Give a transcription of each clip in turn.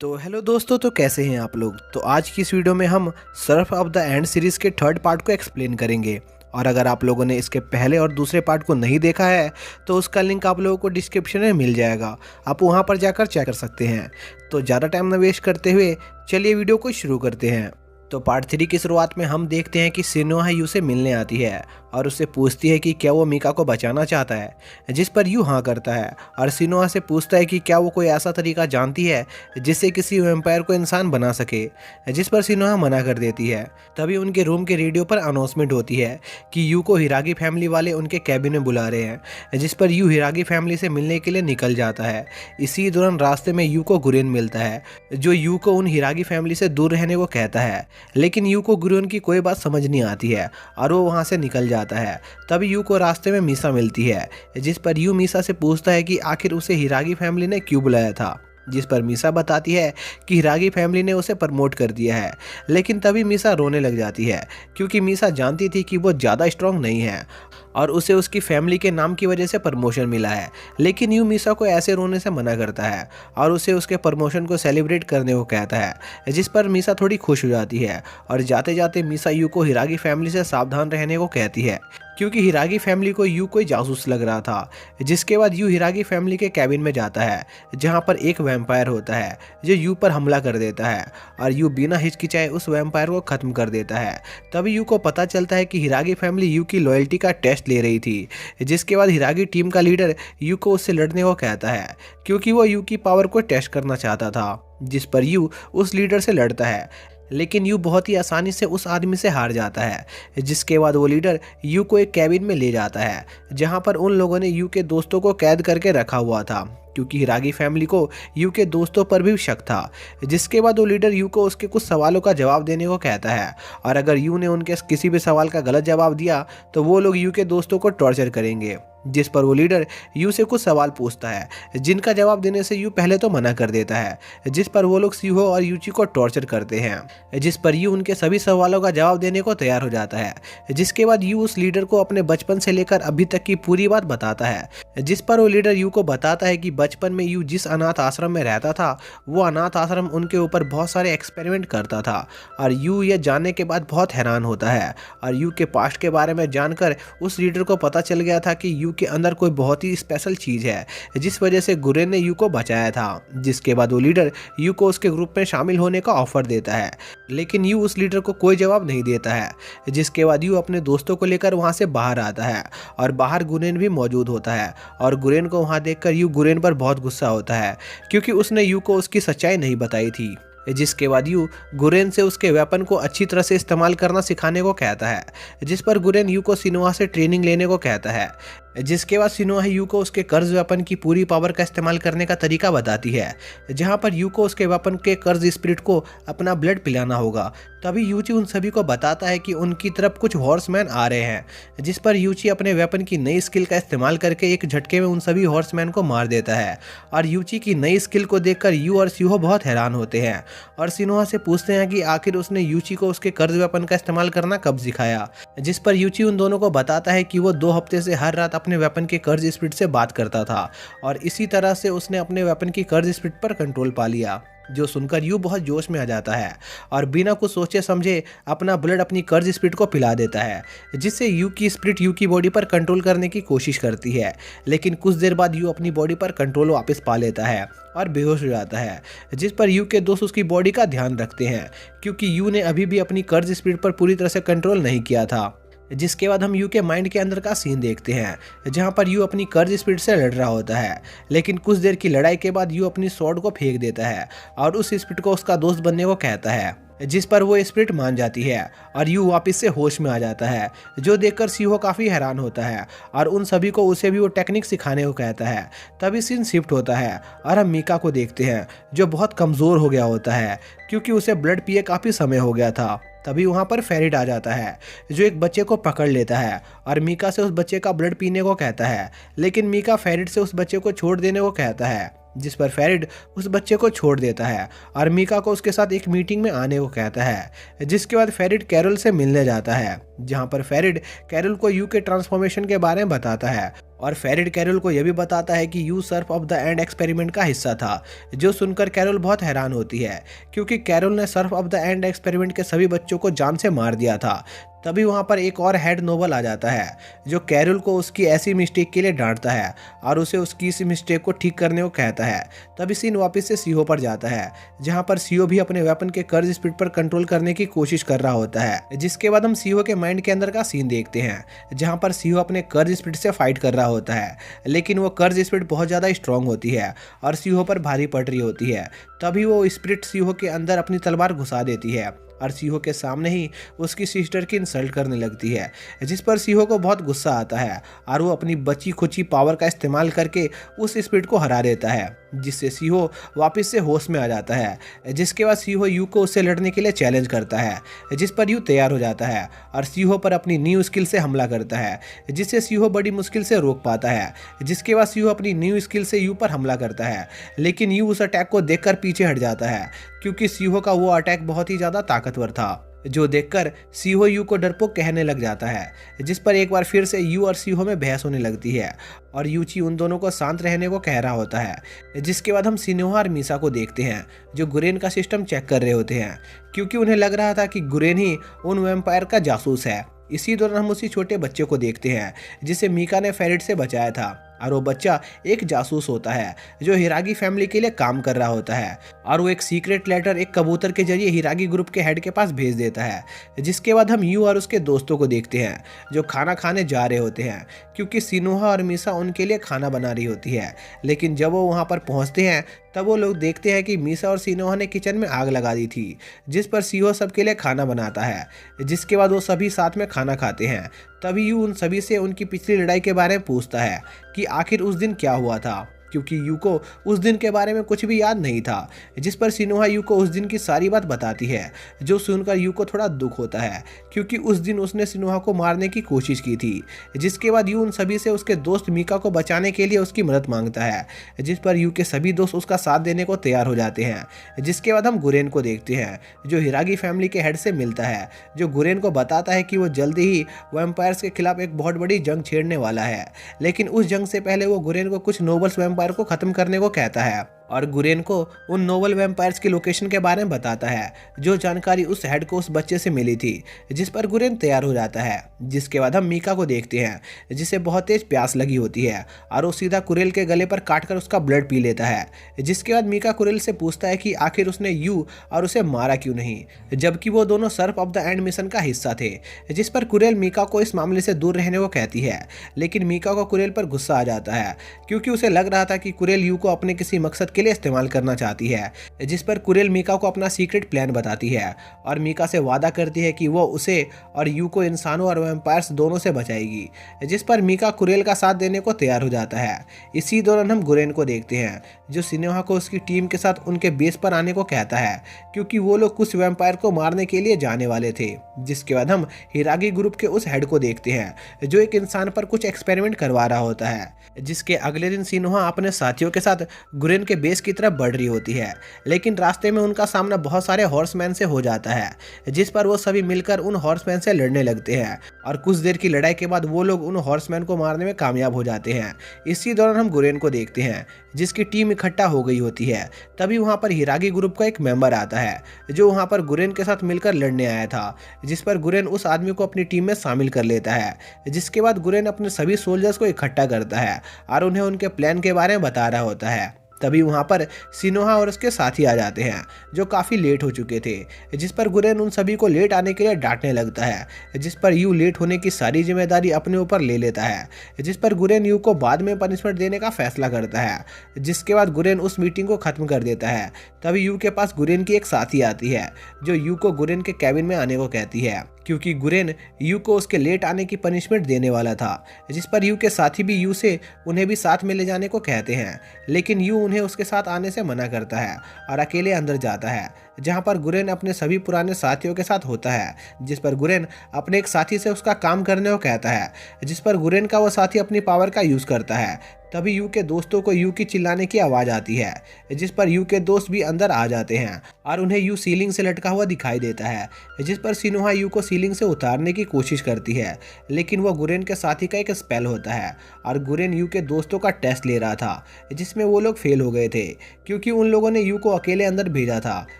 तो हेलो दोस्तों, तो कैसे हैं आप लोग। तो आज की इस वीडियो में हम Surf of the end series के थर्ड पार्ट को एक्सप्लेन करेंगे। और अगर आप लोगों ने इसके पहले और दूसरे पार्ट को नहीं देखा है तो उसका लिंक आप लोगों को डिस्क्रिप्शन में मिल जाएगा, आप वहां पर जाकर चेक कर सकते हैं। तो ज़्यादा टाइम न वेस्ट करते हुए चलिए वीडियो को शुरू करते हैं। तो पार्ट 3 की शुरुआत में हम देखते हैं कि सिनोहा यू से मिलने आती है और उससे पूछती है कि क्या वो मीका को बचाना चाहता है, जिस पर यू हाँ करता है। और सिनोहा से पूछता है कि क्या वो कोई ऐसा तरीका जानती है जिससे किसी वैम्पायर को इंसान बना सके, जिस पर सिनोहा मना कर देती है। तभी उनके रूम के रेडियो पर अनाउंसमेंट होती है कि यू को हिरागी फैमिली वाले उनके कैबिन में बुला रहे हैं, जिस पर यू हिरागी फैमिली से मिलने के लिए निकल जाता है। इसी दौरान रास्ते में यू को गुरेन मिलता है, जो यू को उन हिरागी फैमिली से दूर रहने को कहता है। लेकिन यू को गुरेन की कोई बात समझ नहीं आती है और वो वहाँ से निकल जाता है। तभी यू को रास्ते में मीसा मिलती है, जिस पर यू मीसा से पूछता है कि आखिर उसे हिरागी फैमिली ने क्यों बुलाया था, जिस पर मीसा बताती है कि हिरागी फैमिली ने उसे प्रमोट कर दिया है। लेकिन तभी मीसा रोने लग जाती है, क्योंकि मीसा जानती थी कि वो ज़्यादा स्ट्रांग नहीं है और उसे उसकी फैमिली के नाम की वजह से प्रमोशन मिला है। लेकिन यू मीसा को ऐसे रोने से मना करता है और उसे उसके प्रमोशन को सेलिब्रेट करने को कहता है, जिस पर मीसा थोड़ी खुश हो जाती है। और जाते जाते मीसा यू को हिरागी फैमिली से सावधान रहने को कहती है, क्योंकि हिरागी फैमिली को यू कोई जासूस लग रहा था। जिसके बाद यू हिरागी फैमिली के कैबिन में जाता है, जहां पर एक वैम्पायर होता है जो यू पर हमला कर देता है और यू बिना हिचकिचाए उस वैम्पायर को खत्म कर देता है। तभी यू को पता चलता है कि हिरागी फैमिली यू की लॉयल्टी का टेस्ट ले रही थी। जिसके बाद हिरागी टीम का लीडर यू को उससे लड़ने को कहता है, क्योंकि वो यू की पावर को टेस्ट करना चाहता था। जिस पर यू उस लीडर से लड़ता है, लेकिन यू बहुत ही आसानी से उस आदमी से हार जाता है। जिसके बाद वो लीडर यू को एक कैबिन में ले जाता है, जहां पर उन लोगों ने यू के दोस्तों को कैद करके रखा हुआ था, क्योंकि हिरागी फैमिली को यू के दोस्तों पर भी शक था। जिसके बाद वो लीडर यू को उसके कुछ सवालों का जवाब देने को कहता है, और अगर यू ने उनके किसी भी सवाल का गलत जवाब दिया तो वो लोग यू के दोस्तों को टॉर्चर करेंगे। जिस पर वो लीडर यू से कुछ सवाल पूछता है, जिनका जवाब देने से यू पहले तो मना कर देता है। जिस पर वो लोग सीहो और यूची को टॉर्चर करते हैं, जिस पर यू उनके सभी सवालों का जवाब देने को तैयार हो जाता है। जिसके बाद यू उस लीडर को अपने बचपन से लेकर अभी तक की पूरी बात बताता है। जिस पर वो लीडर यू को बताता है कि बचपन में यू जिस अनाथ आश्रम में रहता था, वो अनाथ आश्रम उनके ऊपर बहुत सारे एक्सपेरिमेंट करता था। और यू ये जानने के बाद बहुत हैरान होता है, और यू के पास्ट के बारे में जानकर उस लीडर को पता चल गया था कि यू के अंदर कोई बहुत ही स्पेशल चीज़ है, जिस वजह से गुरेन ने यू को बचाया था। जिसके बाद वो लीडर यू को उसके ग्रुप में शामिल होने का ऑफर देता है, लेकिन यू उस लीडर को कोई जवाब नहीं देता है। जिसके बाद यू अपने दोस्तों को लेकर वहाँ से बाहर आता है, और बाहर गुरेन भी मौजूद होता है। और गुरेन को वहाँ देखकर यू गुरेन पर बहुत गुस्सा होता है, क्योंकि उसने यू को उसकी सच्चाई नहीं बताई थी। जिसके बाद यू गुरेन से उसके वेपन को अच्छी तरह से इस्तेमाल करना सिखाने को कहता है। जिस पर गुरेन यू को सिनोहा से ट्रेनिंग लेने को कहता है। जिसके बाद सिनोहा यू को उसके कर्ज वेपन की पूरी पावर का इस्तेमाल करने का तरीका बताती है, जहां पर यू को उसके वेपन के कर्ज स्पिरिट को अपना ब्लड पिलाना होगा। तभी यूची उन सभी को बताता है कि उनकी तरफ कुछ हॉर्समैन आ रहे हैं। जिस पर यूची अपने वेपन की नई स्किल का इस्तेमाल करके एक झटके में उन सभी हॉर्समैन को मार देता है। और यूची की नई स्किल को देखकर यू और सीहो बहुत हैरान होते हैं, और सिनोहा से पूछते हैं कि आखिर उसने यूची को उसके कर्ज वेपन का इस्तेमाल करना कब सिखाया। जिस पर यूची उन दोनों को बताता है कि वो 2 हफ्ते से हर रात अपने वेपन के कर्ज स्पिरिट से बात करता था, और इसी तरह से उसने अपने वेपन की कर्ज स्पिरिट पर कंट्रोल पा लिया। जो सुनकर यू बहुत जोश में आ जाता है और बिना कुछ सोचे समझे अपना ब्लड अपनी कर्ज स्पिरिट को पिला देता है, जिससे यू की स्पिरिट यू की बॉडी पर कंट्रोल करने की कोशिश करती है। लेकिन कुछ देर बाद यू अपनी बॉडी पर कंट्रोल वापस पा लेता है और बेहोश हो जाता है। जिस पर यू के दोस्त उसकी बॉडी का ध्यान रखते हैं, क्योंकि यू ने अभी भी अपनी कर्ज स्पिरिट पर पूरी तरह से कंट्रोल नहीं किया था। जिसके बाद हम यू के माइंड के अंदर का सीन देखते हैं, जहां पर यू अपनी कर्ज स्पिरिट से लड़ रहा होता है। लेकिन कुछ देर की लड़ाई के बाद यू अपनी स्वॉर्ड को फेंक देता है और उस स्पिरिट को उसका दोस्त बनने को कहता है, जिस पर वो स्पिरिट मान जाती है और यू वापस से होश में आ जाता है। जो देखकर सीहो काफ़ी हैरान होता है और उन सभी को उसे भी वो टेक्निक सिखाने को कहता है। तभी सीन शिफ्ट होता है और हम मीका को देखते हैं, जो बहुत कमज़ोर हो गया होता है, क्योंकि उसे ब्लड पिए काफ़ी समय हो गया था। तभी वहाँ पर फेरिट आ जाता है, जो एक बच्चे को पकड़ लेता है और मीका से उस बच्चे का ब्लड पीने को कहता है। लेकिन मीका फेरिट से उस बच्चे को छोड़ देने को कहता है। जिस पर फेरिड उस बच्चे को छोड़ देता है और मीका को उसके साथ एक मीटिंग में आने को कहता है। जिसके बाद फेरिड कैरोल से मिलने जाता है, जहां पर फेरिड कैरोल को यू के ट्रांसफॉर्मेशन के बारे में बताता है और फेरिड कैरोल को यह भी बताता है कि you Surf of the end experiment का हिस्सा था। जो सुनकर कैरोल बहुत हैरान होती है, क्योंकि कैरोल ने Surf of the end experiment के सभी बच्चों को जान से मार दिया था। तभी वहां पर एक और हेड नोबल आ जाता है, जो कैरोल को उसकी ऐसी मिस्टेक के लिए डांटता है और उसे उसकी इस मिस्टेक को ठीक करने को कहता है। तभी सीन वापस से सीओ पर जाता है, जहां पर सीओ भी अपने वेपन के कर्ज स्पीड पर कंट्रोल करने की कोशिश कर रहा होता है। जिसके बाद हम सीओ के माइंड के अंदर का सीन देखते हैं, जहां पर सीओ अपने कर्ज स्पीड से फाइट कर रहा होता है, लेकिन वो कर्ज स्पीड बहुत ज़्यादा स्ट्रांग होती है और सीओ पर भारी पड़ रही होती है। तभी वो स्पिरिट सीओ के अंदर अपनी तलवार घुसा देती है और सीहो के सामने ही उसकी सिस्टर की इंसल्ट करने लगती है, जिस पर सीहो को बहुत गुस्सा आता है और वो अपनी बची खुची पावर का इस्तेमाल करके उस स्पिरिट को हरा देता है, जिससे सीहो वापस से होश में आ जाता है। जिसके बाद सीहो यू को उससे लड़ने के लिए चैलेंज करता है, जिस पर यू तैयार हो जाता है और सीहो पर अपनी न्यू स्किल से हमला करता है, जिससे सीहो बड़ी मुश्किल से रोक पाता है। जिसके बाद सीहो अपनी न्यू स्किल से यू पर हमला करता है, लेकिन यू उस अटैक को देखकर पीछे हट जाता है, क्योंकि सीहो का वो अटैक बहुत ही ज़्यादा ताकतवर था। जो देखकर सीहो यू को डरपोक कहने लग जाता है, जिस पर एक बार फिर से यू और सीहो में बहस होने लगती है और यूची उन दोनों को शांत रहने को कह रहा होता है। जिसके बाद हम सिनोहा और मीसा को देखते हैं, जो गुरेन का सिस्टम चेक कर रहे होते हैं, क्योंकि उन्हें लग रहा था कि गुरेन ही उन वैम्पायर का जासूस है। इसी दौरान हम उसी छोटे बच्चे को देखते हैं जिसे मीका ने फेरिड से बचाया था, और वो बच्चा एक जासूस होता है जो हिरागी फैमिली के लिए काम कर रहा होता है, और वो एक सीक्रेट लेटर एक कबूतर के जरिए हिरागी ग्रुप के हेड के पास भेज देता है। जिसके बाद हम यू और उसके दोस्तों को देखते हैं जो खाना खाने जा रहे होते हैं, क्योंकि सिनोहा और मीसा उनके लिए खाना बना रही होती है। लेकिन जब वो वहाँ पर पहुँचते हैं तब वो लोग देखते हैं कि मीसा और सिनोहा ने किचन में आग लगा दी थी, जिस पर सीहो सबके लिए खाना बनाता है। जिसके बाद वो सभी साथ में खाना खाते हैं। तभी यू उन सभी से उनकी पिछली लड़ाई के बारे में पूछता है कि आखिर उस दिन क्या हुआ था, क्योंकि यू को उस दिन के बारे में कुछ भी याद नहीं था। जिस पर सिनोहा यू को उस दिन की सारी बात बताती है, जो सुनकर यू को थोड़ा दुख होता है, क्योंकि उस दिन उसने सिनोहा को मारने की कोशिश की थी। जिसके बाद यू उन सभी से उसके दोस्त मीका को बचाने के लिए उसकी मदद मांगता है, जिस पर यू के सभी दोस्त उसका साथ देने को तैयार हो जाते हैं। जिसके बाद हम गुरेन को देखते हैं, जो हिरागी फैमिली के हेड से मिलता है, जो गुरेन को बताता है कि वो जल्दी ही वैम्पायर्स के खिलाफ एक बहुत बड़ी जंग छेड़ने वाला है। लेकिन उस जंग से पहले वो गुरेन को कुछ नोबल्स वैम्पायर को खत्म करने को कहता है और गुरेन को उन नोबल वैम्पायर्स की लोकेशन के बारे में बताता है, जो जानकारी उस हेड को उस बच्चे से मिली थी। जिस पर गुरेन तैयार हो जाता है। जिसके बाद हम मीका को देखते हैं, जिसे बहुत तेज प्यास लगी होती है और वो सीधा कुरेल के गले पर काटकर उसका ब्लड पी लेता है। जिसके बाद मीका कुरेल से पूछता है कि आखिर उसने यू और उसे मारा क्यों नहीं, जबकि वो दोनों Surf of the end mission का हिस्सा थे। जिस पर कुरेल मीका को इस मामले से दूर रहने को कहती है, लेकिन मीका को कुरेल पर गुस्सा आ जाता है, क्योंकि उसे लग रहा था कि कुरेल यू को अपने किसी मकसद के लिए इस्तेमाल करना चाहती है। जिस पर कुरेल मीका को अपना सीक्रेट प्लान बताती है और मीका से वादा करती है कि वो उसे और यू को इंसानों और वैम्पायर्स दोनों से बचाएगी। जिस पर मीका कुरेल का साथ देने को तैयार हो जाता है। इसी दौरान हम गुरेन को देखते हैं, जो सिनोहा को उसकी टीम के साथ उनके बेस पर आने को कहता है, क्योंकि वो लोग कुछ वैम्पायर को मारने के लिए जाने वाले थे। जिसके बाद हम हिरागी ग्रुप के उस हेड को देखते हैं, जो एक इंसान पर कुछ एक्सपेरिमेंट करवा रहा होता है। जिसके अगले दिन सिनोहा अपने साथियों के साथ गुरेन के बेस की तरफ बढ़ रही होती है, लेकिन रास्ते में उनका सामना बहुत सारे हॉर्समैन से हो जाता है। जिस पर वो सभी मिलकर उन हॉर्समैन से लड़ने लगते हैं और कुछ देर की लड़ाई के बाद वो लोग उन हॉर्समैन को मारने में कामयाब हो जाते हैं। इसी दौरान हम गुरेन को देखते हैं, जिसकी टीम इकट्ठा हो गई होती है। तभी वहां पर हिरागी ग्रुप का एक मेंबर आता है, जो वहां पर गुरेन के साथ मिलकर लड़ने आया था। जिस पर गुरेन उस आदमी को अपनी टीम में शामिल कर लेता है। जिसके बाद गुरेन अपने सभी सोल्जर्स को इकट्ठा करता है और उन्हें उनके प्लान के बारे में बता रहा होता है। तभी वहां पर सिनोहा और उसके साथी आ जाते हैं, जो काफ़ी लेट हो चुके थे। जिस पर गुरेन उन सभी को लेट आने के लिए डांटने लगता है, जिस पर यू लेट होने की सारी जिम्मेदारी अपने ऊपर ले लेता है। जिस पर गुरेन यू को बाद में पनिशमेंट देने का फैसला करता है। जिसके बाद गुरेन उस मीटिंग को ख़त्म कर देता है। तभी यू के पास गुरेन की एक साथी आती है, जो यू को गुरेन के कैबिन में आने को कहती है, क्योंकि गुरेन यू को उसके लेट आने की पनिशमेंट देने वाला था। जिस पर यू के साथी भी यू से उन्हें भी साथ में ले जाने को कहते हैं, लेकिन यू उन्हें उसके साथ आने से मना करता है और अकेले अंदर जाता है। जहां पर गुरेन अपने सभी पुराने साथियों के साथ होता है, जिस पर गुरेन अपने एक साथी से उसका काम करने को कहता है, जिस पर गुरेन का वो साथी अपनी पावर का यूज करता है। तभी यू के दोस्तों को यू की चिल्लाने की आवाज आती है, जिस पर यू के दोस्त भी अंदर आ जाते हैं और उन्हें यू सीलिंग से लटका हुआ दिखाई देता है, जिस पर सिनोहा यू को सीलिंग से उतारने की कोशिश करती है, लेकिन वो गुरेन के साथी का एक स्पेल होता है और गुरेन यू के दोस्तों का टेस्ट ले रहा था, जिसमें वो लोग फेल हो गए थे क्योंकि उन लोगों ने यू को अकेले अंदर भेजा था।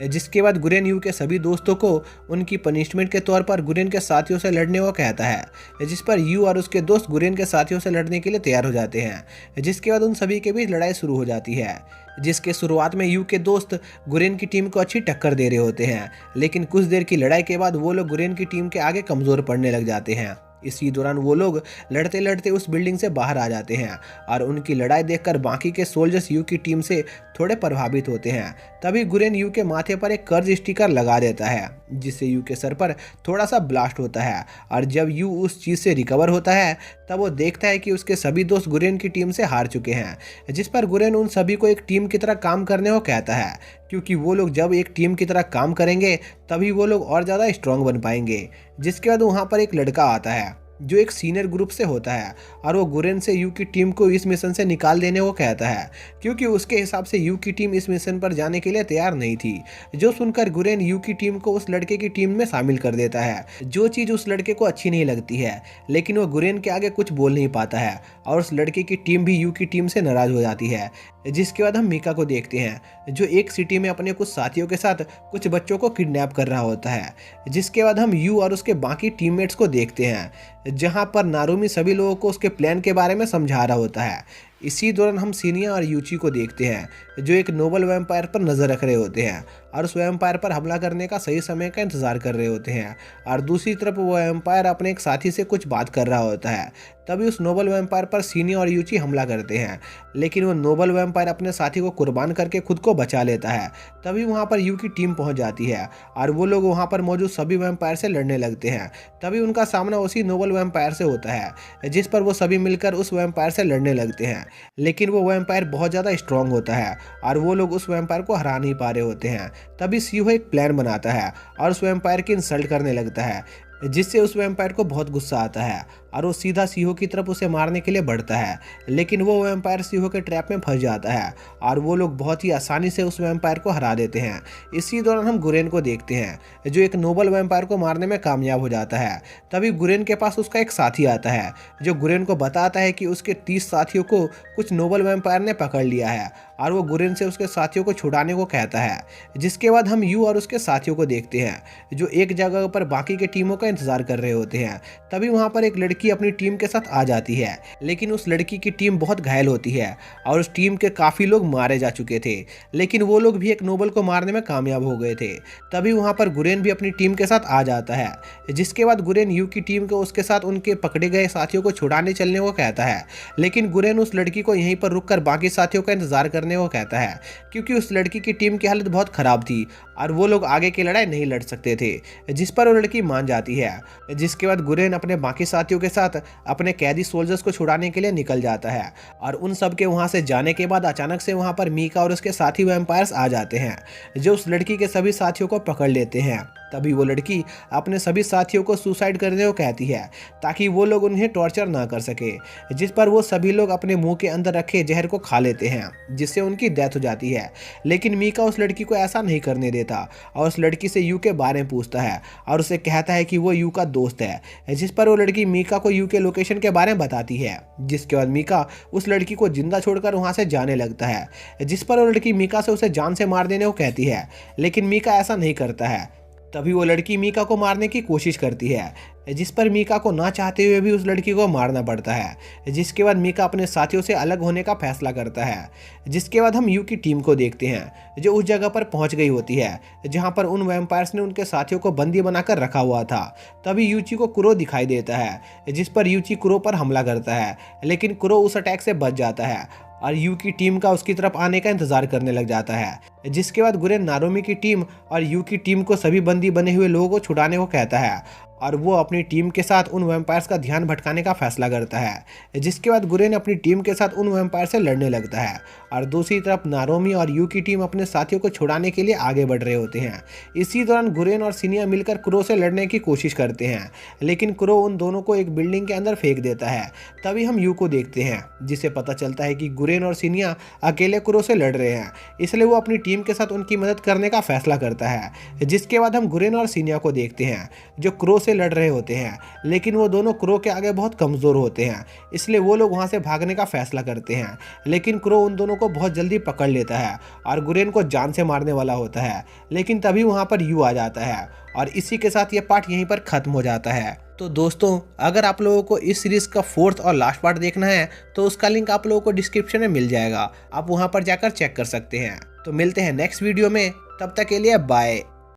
जिसके बाद गुरेन यू के सभी दोस्तों को उनकी पनिशमेंट के तौर पर गुरेन के साथियों से लड़ने को कहता है, जिस पर यू और उसके दोस्त गुरेन के साथियों से लड़ने के लिए तैयार हो जाते हैं। जिसके बाद उन सभी के बीच लड़ाई शुरू हो जाती है, जिसके शुरुआत में यू के दोस्त गुरेन की टीम को अच्छी टक्कर दे रहे होते हैं, लेकिन कुछ देर की लड़ाई के बाद वो लोग गुरेन की टीम के आगे कमजोर पड़ने लग जाते हैं। इसी दौरान वो लोग लड़ते लड़ते उस बिल्डिंग से बाहर आ जाते हैं और उनकी लड़ाई देखकर बाकी के सोल्जर्स यू की टीम से थोड़े प्रभावित होते हैं। तभी गुरेन यू के माथे पर एक कर्ज स्टिकर लगा देता है, जिससे यू के सर पर थोड़ा सा ब्लास्ट होता है और जब यू उस चीज़ से रिकवर होता है तब वो देखता है कि उसके सभी दोस्त गुरेन की टीम से हार चुके हैं, जिस पर गुरेन उन सभी को एक टीम की तरह काम करने को कहता है, क्योंकि वो लोग जब एक टीम की तरह काम करेंगे तभी वो लोग और ज़्यादा स्ट्रांग बन पाएंगे। जिसके बाद वहाँ पर एक लड़का आता है जो एक सीनियर ग्रुप से होता है और वो गुरेन से यू की टीम को इस मिशन से निकाल देने को कहता है, क्योंकि उसके हिसाब से यू की टीम इस मिशन पर जाने के लिए तैयार नहीं थी। जो सुनकर गुरेन यू की टीम को उस लड़के की टीम में शामिल कर देता है, जो चीज़ उस लड़के को अच्छी नहीं लगती है, लेकिन वो गुरेन के आगे कुछ बोल नहीं पाता है और उस लड़के की टीम भी यू की टीम से नाराज हो जाती है। जिसके बाद हम मीका को देखते हैं जो एक सिटी में अपने कुछ साथियों के साथ कुछ बच्चों को किडनैप कर रहा होता है। जिसके बाद हम यू और उसके बाकी टीममेट्स को देखते हैं जहां पर नारुमी सभी लोगों को उसके प्लान के बारे में समझा रहा होता है। इसी दौरान हम सीनिया और यूची को देखते हैं जो एक नोबल वैम्पायर पर नज़र रख रहे होते हैं और उस वैम्पायर पर हमला करने का सही समय का इंतज़ार कर रहे होते हैं और दूसरी तरफ वो वैम्पायर अपने एक साथी से कुछ बात कर रहा होता है। तभी उस नोबल वैम्पायर पर सीनिया और यूची हमला करते हैं, लेकिन वो नोबल वैम्पायर अपने साथी को कुर्बान करके खुद को बचा लेता है। तभी वहाँ पर यू की टीम पहुँच जाती है और वो लोग वहाँ पर मौजूद सभी वैम्पायर से लड़ने लगते हैं। तभी उनका सामना उसी नोबल वैम्पायर से होता है, जिस पर वो सभी मिलकर उस वैम्पायर से लड़ने लगते हैं, लेकिन वो वैम्पायर बहुत ज़्यादा स्ट्रांग होता है और वो लोग उस वैम्पायर को हरा नहीं पा रहे होते हैं। तभी सीहो एक प्लान बनाता है और उस वैम्पायर की इंसल्ट करने लगता है, जिससे उस वैम्पायर को बहुत गुस्सा आता है और वो सीधा सीहो की तरफ उसे मारने के लिए बढ़ता है, लेकिन वो वैम्पायर सीहो के ट्रैप में फंस जाता है और वो लोग बहुत ही आसानी से उस वैम्पायर को हरा देते हैं। इसी दौरान हम गुरेन को देखते हैं जो एक नोबल वैम्पायर को मारने में कामयाब हो जाता है। तभी गुरेन के पास उसका एक साथी आता है जो गुरेन को बताता है कि उसके 30 साथियों को कुछ नोबल वैम्पायर ने पकड़ लिया है और वो गुरेन से उसके साथियों को छुड़ाने को कहता है। जिसके बाद हम यू और उसके साथियों को देखते हैं जो एक जगह पर बाकी के टीमों का इंतजार कर रहे होते हैं। तभी वहाँ पर एक लड़की अपनी टीम के साथ आ जाती है, लेकिन उस लड़की की टीम बहुत घायल होती है और उस टीम के काफ़ी लोग मारे जा चुके थे, लेकिन वो लोग भी एक नोबल को मारने में कामयाब हो गए थे। तभी वहाँ पर गुरेन भी अपनी टीम के साथ आ जाता है, जिसके बाद गुरेन यू की टीम को उसके साथ उनके पकड़े गए साथियों को छुड़ाने चलने को कहता है, लेकिन गुरेन उस लड़की को यहीं पर रुककर बाकी साथियों का इंतजार करने को कहता है, क्योंकि उस लड़की की टीम की हालत बहुत खराब थी और वो लोग आगे की लड़ाई नहीं लड़ सकते थे। जिस पर वो लड़की मान जाती है। जिसके बाद गुरेन अपने बाकी साथियों के साथ अपने कैदी सोल्जर्स को छुड़ाने के लिए निकल जाता है और उन सब के वहां से जाने के बाद अचानक से वहां पर मीका और उसके साथी वैम्पायर्स आ जाते हैं जो उस लड़की के सभी साथियों को पकड़ लेते हैं। तभी वो लड़की अपने सभी साथियों को सुसाइड करने को कहती है ताकि वो लोग उन्हें टॉर्चर ना कर सके, जिस पर वो सभी लोग अपने मुंह के अंदर रखे जहर को खा लेते हैं, जिससे उनकी डेथ हो जाती है। लेकिन मीका उस लड़की को ऐसा नहीं करने देता और उस लड़की से यू के बारे में पूछता है और उसे कहता है कि वो यू का दोस्त है, जिस पर वो लड़की मीका को यू के लोकेशन के बारे में बताती है। जिसके बाद मीका उस लड़की को जिंदा छोड़कर वहाँ से जाने लगता है, जिस पर वो लड़की मीका से उसे जान से मार देने को कहती है, लेकिन मीका ऐसा नहीं करता है। तभी वो लड़की मीका को मारने की कोशिश करती है, जिस पर मीका को ना चाहते हुए भी उस लड़की को मारना पड़ता है। जिसके बाद मीका अपने साथियों से अलग होने का फैसला करता है। जिसके बाद हम यू की टीम को देखते हैं जो उस जगह पर पहुंच गई होती है जहां पर उन वैम्पायर्स ने उनके साथियों को बंदी बनाकर रखा हुआ था। तभी यूची को कुरो दिखाई देता है, जिस पर यूची कुरो पर हमला करता है, लेकिन कुरो उस अटैक से बच जाता है और यू की टीम का उसकी तरफ आने का इंतजार करने लग जाता है। जिसके बाद गुरेन नारुमी की टीम और यू की टीम को सभी बंदी बने हुए लोगों को छुड़ाने को कहता है और वो अपनी टीम के साथ उन वैम्पायर्स का ध्यान भटकाने का फैसला करता है, जिसके बाद गुरेन अपनी टीम के साथ उन वैम्पायर से लड़ने लगता है। और दूसरी तरफ नारोमी और यू की टीम अपने साथियों को छुड़ाने के लिए आगे बढ़ रहे होते हैं। इसी दौरान गुरेन और सिनिया मिलकर क्रो से लड़ने की कोशिश करते हैं, लेकिन क्रो उन दोनों को एक बिल्डिंग के अंदर फेंक देता है। तभी हम यू को देखते हैं, जिसे पता चलता है कि गुरेन और सिनिया अकेले क्रो से लड़ रहे हैं, इसलिए वो अपनी टीम के साथ उनकी मदद करने का फैसला करता है। जिसके बाद हम गुरेन और सिनिया को देखते हैं, जो क्रो से लड़ रहे होते हैं, लेकिन वो दोनों क्रो के आगे बहुत कमज़ोर होते हैं, इसलिए वो लोग वहाँ से भागने का फैसला करते हैं। लेकिन क्रो उन दोनों को बहुत जल्दी पकड़ लेता है और गुरेन को जान से मारने वाला होता है, लेकिन तभी वहाँ पर यू आ जाता है और इसी के साथ ये पार्ट यहीं पर ख़त्म हो जाता है। तो दोस्तों, अगर आप लोगों को इस सीरीज़ का 4th और लास्ट पार्ट देखना है तो उसका लिंक आप लोगों को डिस्क्रिप्शन में मिल जाएगा, आप वहाँ पर जाकर चेक कर सकते हैं। तो मिलते हैं नेक्स्ट वीडियो में, तब तक के लिए बाय।